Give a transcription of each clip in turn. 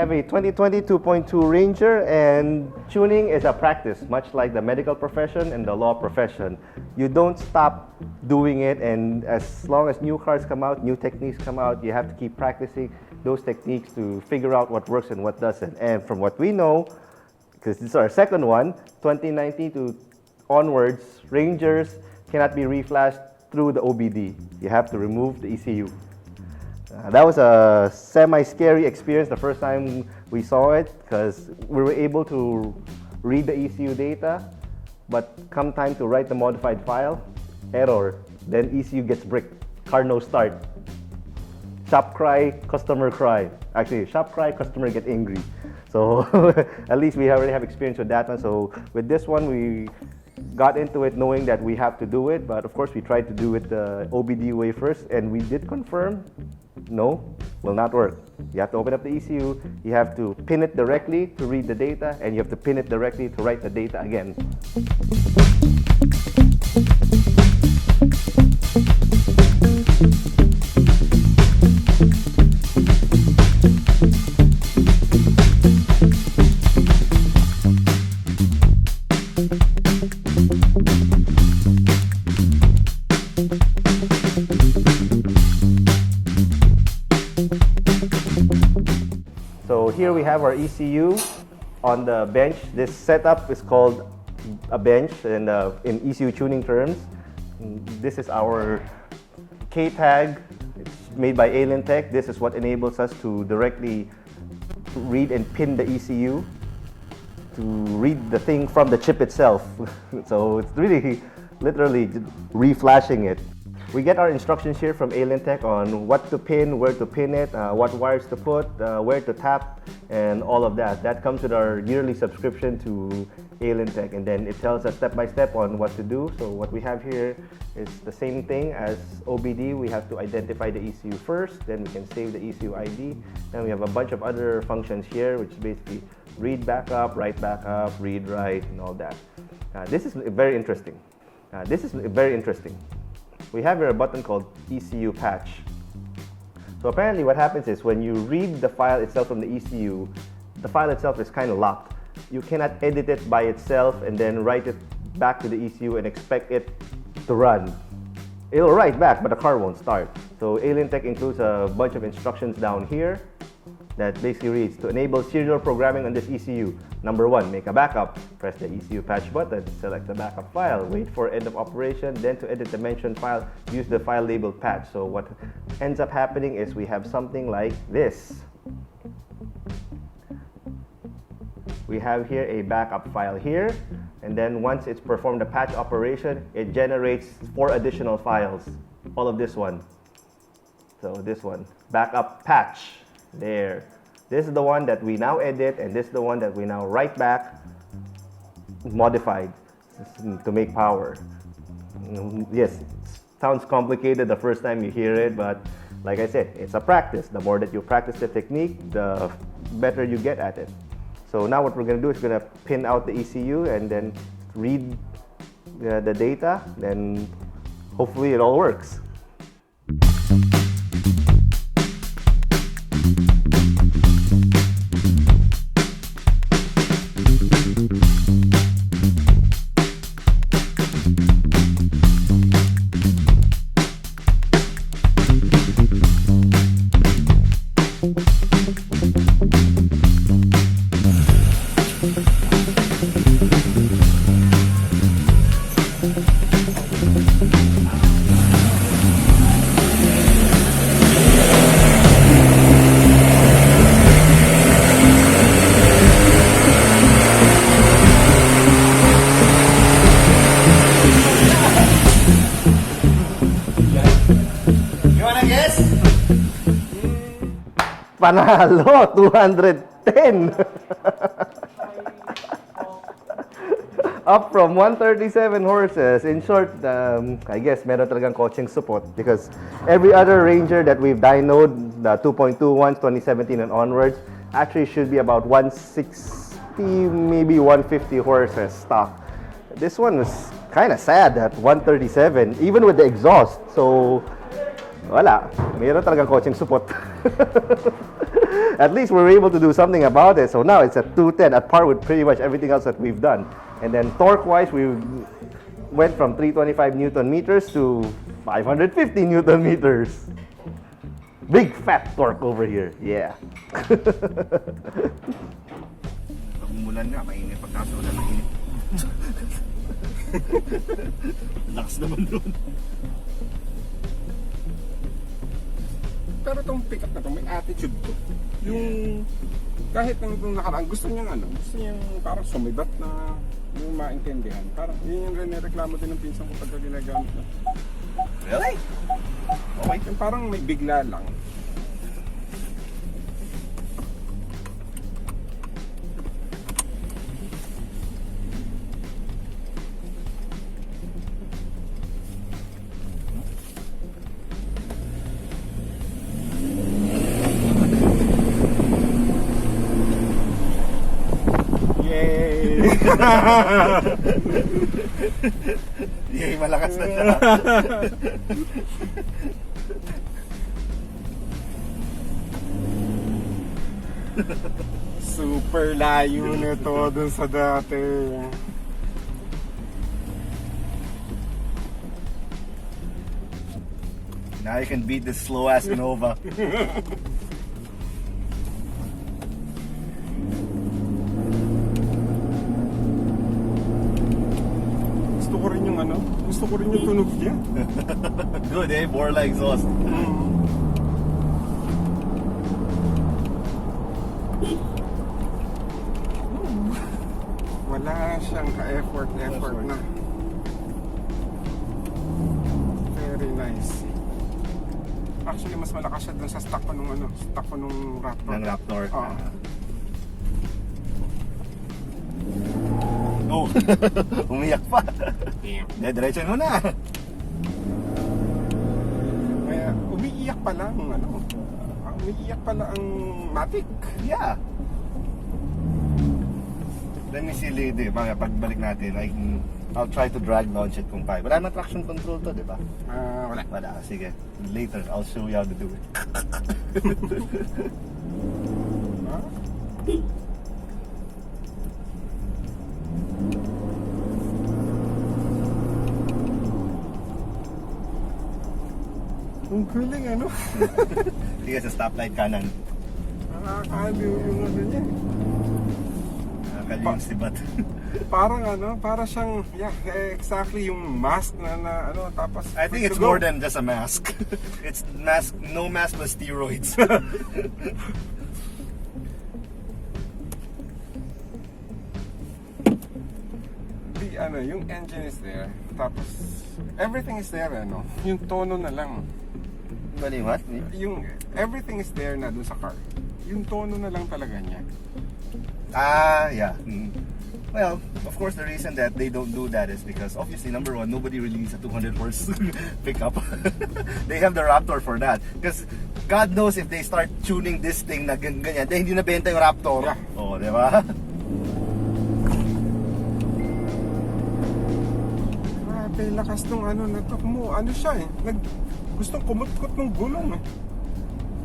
have a 2020 2.2 Ranger, and tuning is a practice, much like the medical profession and the law profession. You don't stop doing it, and as long as new cars come out, new techniques come out, you have to keep practicing those techniques to figure out what works and what doesn't. And from what we know, because this is our second one, 2019 to onwards, Rangers cannot be reflashed through the OBD. You have to remove the ECU. That was a semi-scary experience the first time we saw it, because we were able to read the ECU data, but come time to write the modified file, error, then ECU gets bricked, car no start. Shop cry, customer cry. Actually, shop cry, customer get angry. So at least we already have experience with that one. So with this one, we got into it knowing that we have to do it, but of course we tried to do it the OBD way first, and we did confirm, no, will not work. You have to open up the ECU, you have to pin it directly to read the data, and you have to pin it directly to write the data again. So here we have our ECU on the bench. This setup is called a bench in ECU tuning terms. This is our K-tag. It's made by Alien Tech. This is what enables us to directly read and pin the ECU to read the thing from the chip itself. So it's really literally reflashing it. We get our instructions here from Alien Tech on what to pin, where to pin it, what wires to put, where to tap, and all of that. That comes with our yearly subscription to Alien Tech, and then it tells us step by step on what to do. So what we have here is the same thing as OBD. We have to identify the ECU first, then we can save the ECU ID. Then we have a bunch of other functions here, which is basically read backup, write backup, read write, and all that. This is very interesting. We have here a button called ECU patch. So apparently what happens is when you read the file itself from the ECU, the file itself is kind of locked. You cannot edit it by itself and then write it back to the ECU and expect it to run. It'll write back, but the car won't start. So Alien Tech includes a bunch of instructions down here that basically reads, to enable serial programming on this ECU, number 1, make a backup. Press the ECU patch button, select the backup file, wait for end of operation, then to edit the mentioned file, use the file labeled patch. So what ends up happening is we have something like this. We have here a backup file here, and then once it's performed the patch operation, it generates 4 additional files. All of this one. So this one, backup patch. There. This is the one that we now edit, and this is the one that we now write back, modified to make power. Yes, it sounds complicated the first time you hear it, but like I said, it's a practice. The more that you practice the technique, the better you get at it. So now what we're going to do is we're going to pin out the ECU and then read the data, then hopefully it all works. Panalo, 210. Up from 137 horses. In short, I guess meron talagang coaching support, because every other Ranger that we've dynoed, the 2.2 ones, 2017 and onwards, actually should be about 160, maybe 150 horses stock. This one was kind of sad at 137, even with the exhaust. So wala, mayroon talagang coaching support. at least we're able to do something about it. So now it's at 210, at par with pretty much everything else that we've done. And then torque-wise, we went from 325 Newton meters to 550 Newton meters. Big fat torque over here. Yeah. Pag umulan nga, mainit. Pagkaso ulan, mainit. Lakas naman doon. Pero itong pickup na to, may attitude to. Yung kahit nung nakaraan, gusto niyang parang sumibat na yung maintindihan. Parang yun yung renereklamo din ng pinsan ko pagka ginagamit na. Really? Okay. Yung parang may bigla lang. Yay, malakas na siya. Super layo nito dun sa dati. Now you can beat this slow ass Nova. Gusto ko rin yung tunog niya. Good, eh? More like exhaust. Wala siyang ka-effort na. Very nice. Actually, mas malakas siya dun sa stock pa nung Raptor. Ng Raptor. Oo. Oh, umiyak pa. Diretso mo na. Kaya umiiyak pala ang Matic. Yeah. Let me see later, pagbalik natin, I'll try to drag launch it kung kaya. Wala na traction control to, di ba? Wala. Wala, sige. Later, I'll show you how to do it. Ang galing Sige, sa stoplight kanan. Nakakaliw yung niya. Nakakaliw yung sibat. Para siyang, exactly yung mask na tapos... I think it's more than just a mask. It's mask, no mask but steroids. Yung engine is there, tapos everything is there, yung tono na lang. Bali, what? Yung everything is there na dun sa car. Yung tono na lang talaga niya. Yeah. Well, of course, the reason that they don't do that is because obviously, number one, nobody released a 200 horse pickup. They have the Raptor for that. Because God knows if they start tuning this thing na ganyan, then hindi na benta yung Raptor. Yeah. Oh, di ba? Grabe, lakas nung natok mo. Siya gustong kumutkot ng gulong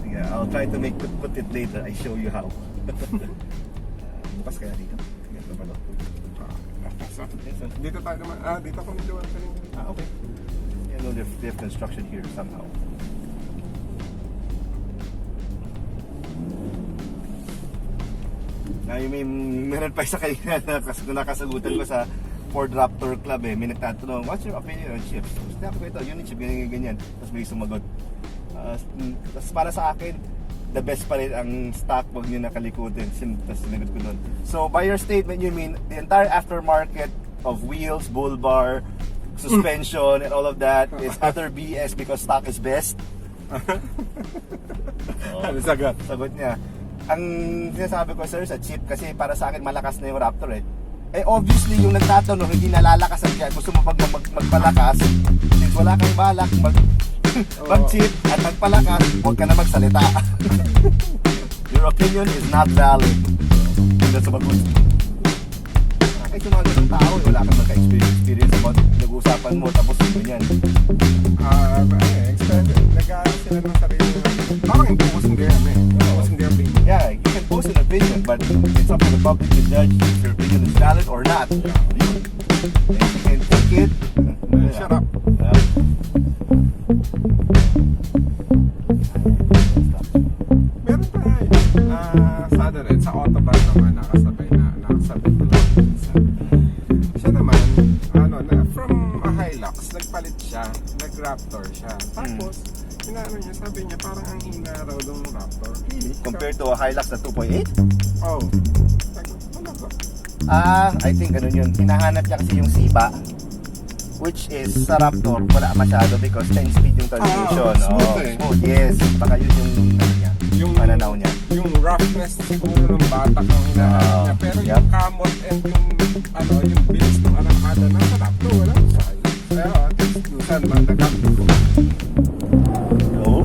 Yeah, I'll try to put it later. I show you how. Bukas kaya dito. Dito tayo naman. Dito kami duwan kanina. Okay. Yeah, no, they have construction here somehow. Meron pa isa kanina na nakasagutan ko sa Ford Raptor Club may nagtatanong, what's your opinion on chips? Sabi ko ito, unit chip, ganyan. Tapos may sumagot. Tapos para sa akin, the best pa rin ang stock, wag nyo nakalikutin. Tapos sinagot ko nun. So by your statement, you mean the entire aftermarket of wheels, bull bar, suspension, and all of that is utter BS because stock is best? Ano sagot? Sagot niya. Ang sinasabi ko, sir, sa chip, kasi para sa akin malakas na yung Raptor obviously yung nagtatanong hindi nalalakasan dyan, gusto mo magpalakas, since wala kang balak mag-chip at magpalakas, huwag ka na magsalita. Your opinion is not valid. That's about it. Kahit yung mga ganung tao, wala kang magka-experience about nag-uusapan mo, tapos ganyan. Nag-aaral sila ng sarili. Parang imposing them. Imposing their opinion. Yeah, but it's up to the public to judge if your opinion is valid or not. Yun. And you can take it. Shut up. Meron pa nga sa other end, sa autobahn naman, nakasabay ko lang. Siya naman, from a Hilux, nagpalit siya, nag-Raptor siya. Tapos, niya, sabi niya, parang ang hina raw ng Raptor. Really? Compared to a Hilux na 2.8? Oh. Ano ba? I think yun. Hinahanap niya kasi yung siba. Which is sa Raptor, wala masyado because 10-speed yung transmission. Smooth eh. Smooth, yes. Baka yun yung pananaw niya. Yung roughness siguro ng batak ang hinahanap niya. Pero yung camot and yung bilis ng arangkada nasa Raptor, wala ko sa akin. Pero at least, minsan man, nagkakito ko. Oo.